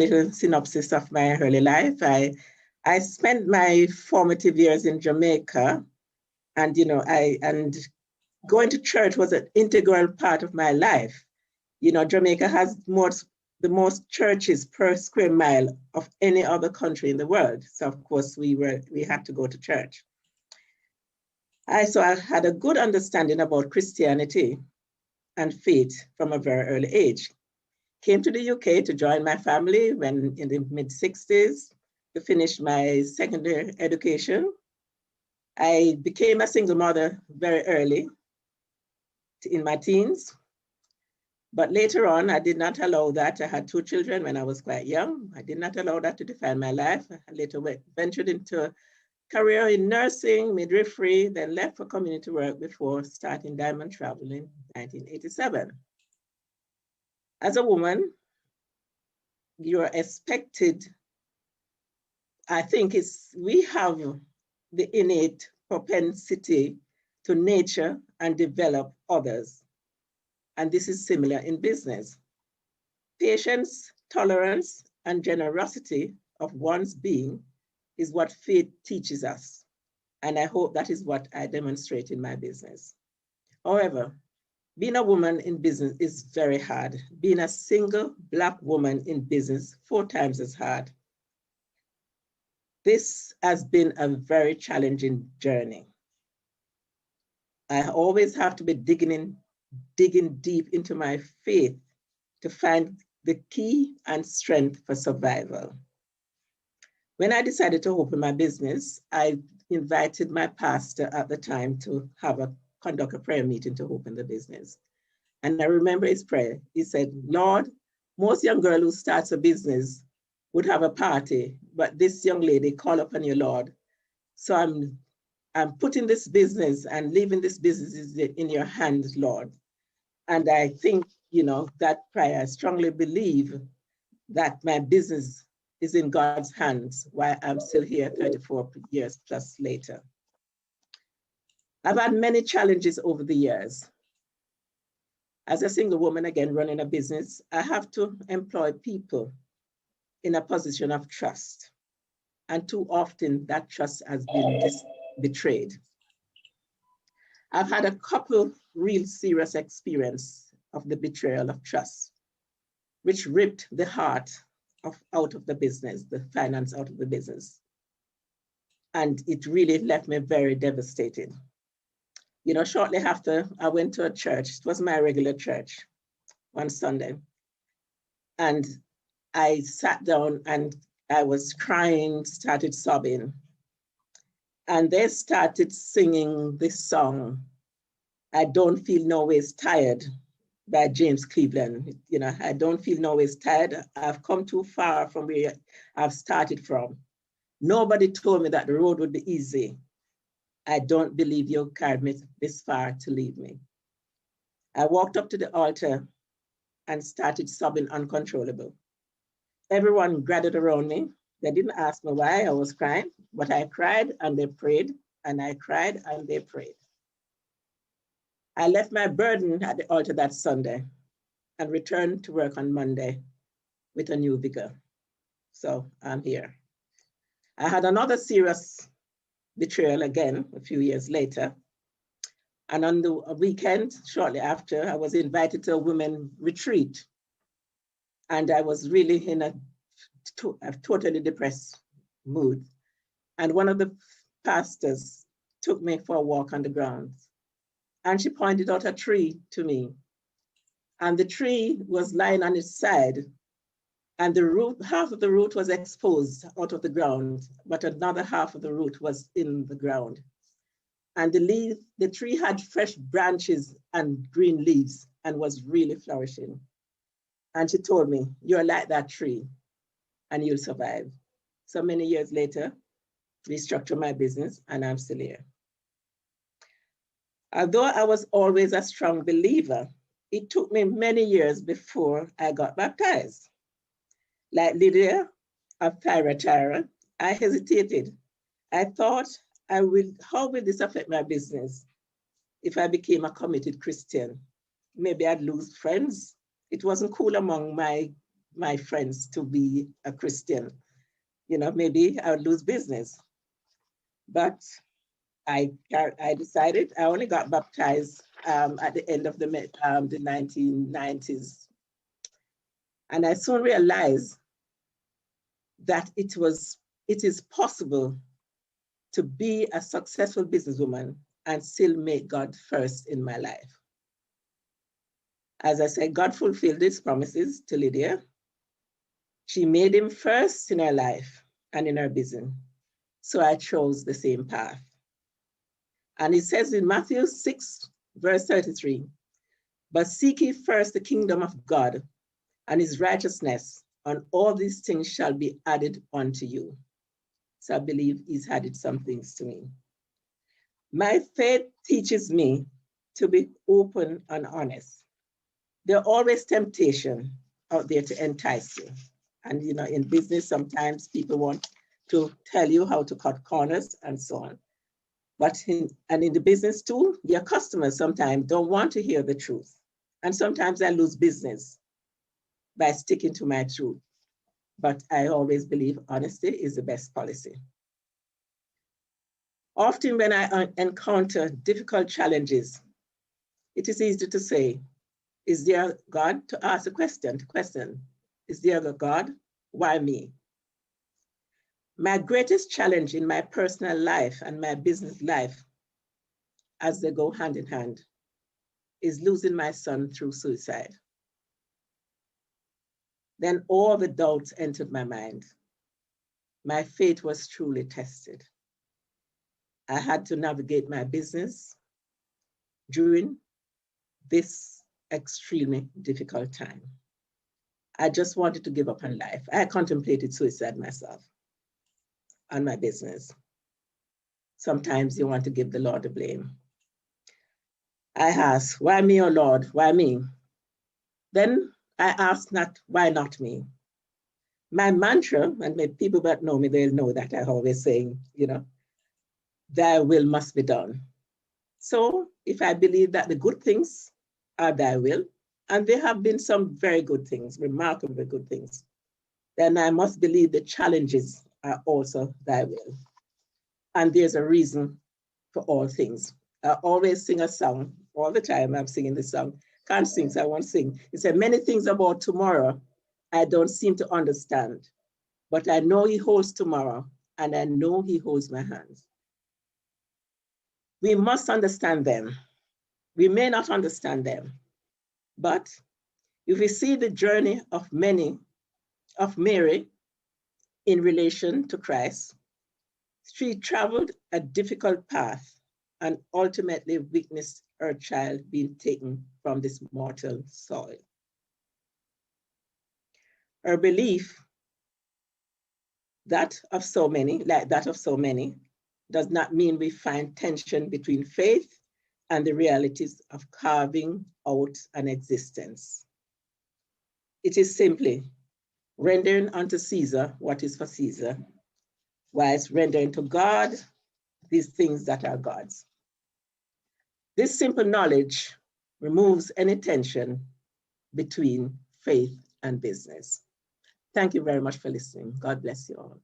little synopsis of my early life. I spent my formative years in Jamaica, and and going to church was an integral part of my life. Jamaica has the most churches per square mile of any other country in the world. So of course we had to go to church. I had a good understanding about Christianity and faith from a very early age. Came to the UK to join my family when in the mid-60s to finish my secondary education. I became a single mother very early in my teens. But later on, I did not allow that. I had 2 children when I was quite young. I did not allow that to define my life. I later ventured into a career in nursing, midwifery, then left for community work before starting diamond travel in 1987. As a woman, you're expected, I think we have the innate propensity to nurture and develop others. And this is similar in business. Patience, tolerance, and generosity of one's being is what faith teaches us. And I hope that is what I demonstrate in my business. However, being a woman in business is very hard. Being a single Black woman in business, 4 times as hard. This has been a very challenging journey. I always have to be digging deep into my faith to find the key and strength for survival. When I decided to open my business, I invited my pastor at the time to conduct a prayer meeting to open the business. And I remember his prayer. He said, Lord, most young girl who starts a business would have a party, but this young lady call upon you, Lord. So I'm putting this business and leaving this business in your hands, Lord. And I think, that prayer, I strongly believe that my business is in God's hands while I'm still here 34 years plus later. I've had many challenges over the years. As a single woman, again, running a business, I have to employ people in a position of trust. And too often that trust has been betrayed. I've had a couple real serious experience of the betrayal of trust, which ripped the heart out of the business, the finance out of the business. And it really left me very devastated. Shortly after, I went to a church. It was my regular church one Sunday. And I sat down and I was crying, started sobbing. And they started singing this song, I Don't Feel No Ways Tired, by James Cleveland. I don't feel no ways tired. I've come too far from where I've started from. Nobody told me that the road would be easy. I don't believe you carried me this far to leave me. I walked up to the altar and started sobbing uncontrollable. Everyone gathered around me. They didn't ask me why I was crying, but I cried and they prayed, and I cried and they prayed. I left my burden at the altar that Sunday and returned to work on Monday with a new vigor. So I'm here. I had another serious betrayal again a few years later. And on the weekend, shortly after, I was invited to a women retreat. And I was really in a totally depressed mood. And one of the pastors took me for a walk on the grounds. And she pointed out a tree to me. And the tree was lying on its side. And the root, half of the root was exposed out of the ground, but another half of the root was in the ground. And the tree had fresh branches and green leaves and was really flourishing. And she told me, you're like that tree and you'll survive. So many years later, restructured my business and I'm still here. Although I was always a strong believer, it took me many years before I got baptized. Like Lydia of Thyatira, I hesitated. I thought, how will this affect my business if I became a committed Christian? Maybe I'd lose friends. It wasn't cool among my my friends to be a Christian. You know, maybe I would lose business. But I decided, I only got baptized at the end of the 1990s. And I soon realized that it is possible to be a successful businesswoman and still make God first in my life. As I said, God fulfilled his promises to Lydia. She made him first in her life and in her business. So I chose the same path. And it says in Matthew 6, verse 33, but seek ye first the kingdom of God and his righteousness, and all these things shall be added unto you. So I believe he's added some things to me. My faith teaches me to be open and honest. There are always temptation out there to entice you. And you know, in business, sometimes people want to tell you how to cut corners and so on. But in the business too, your customers sometimes don't want to hear the truth. And sometimes I lose business by sticking to my truth. But I always believe honesty is the best policy. Often when I encounter difficult challenges, it is easy to say, is there God? To ask a question, is there a God? Why me? My greatest challenge in my personal life and my business life, as they go hand in hand, is losing my son through suicide. Then all the doubts entered my mind. My faith was truly tested. I had to navigate my business during this extremely difficult time. I just wanted to give up on life. I contemplated suicide myself and my business. Sometimes you want to give the Lord the blame. I asked, why me, oh Lord, why me? Then I asked, why not me? My mantra, and people that know me, they'll know that I always saying, you know, thy will must be done. So if I believe that the good things are thy will, and there have been some very good things, remarkably good things, then I must believe the challenges are also thy will. And there's a reason for all things. I always sing a song, all the time I'm singing this song. Can't sing, so I won't sing. It said, many things about tomorrow I don't seem to understand, but I know he holds tomorrow, and I know he holds my hands. We must understand them. We may not understand them, but if we see the journey of Mary in relation to Christ, she traveled a difficult path and ultimately witnessed her child being taken from this mortal soil. Her belief, like that of so many, does not mean we find tension between faith and the realities of carving out an existence. It is simply rendering unto Caesar what is for Caesar, whilst rendering to God these things that are God's. This simple knowledge removes any tension between faith and business. Thank you very much for listening. God bless you all.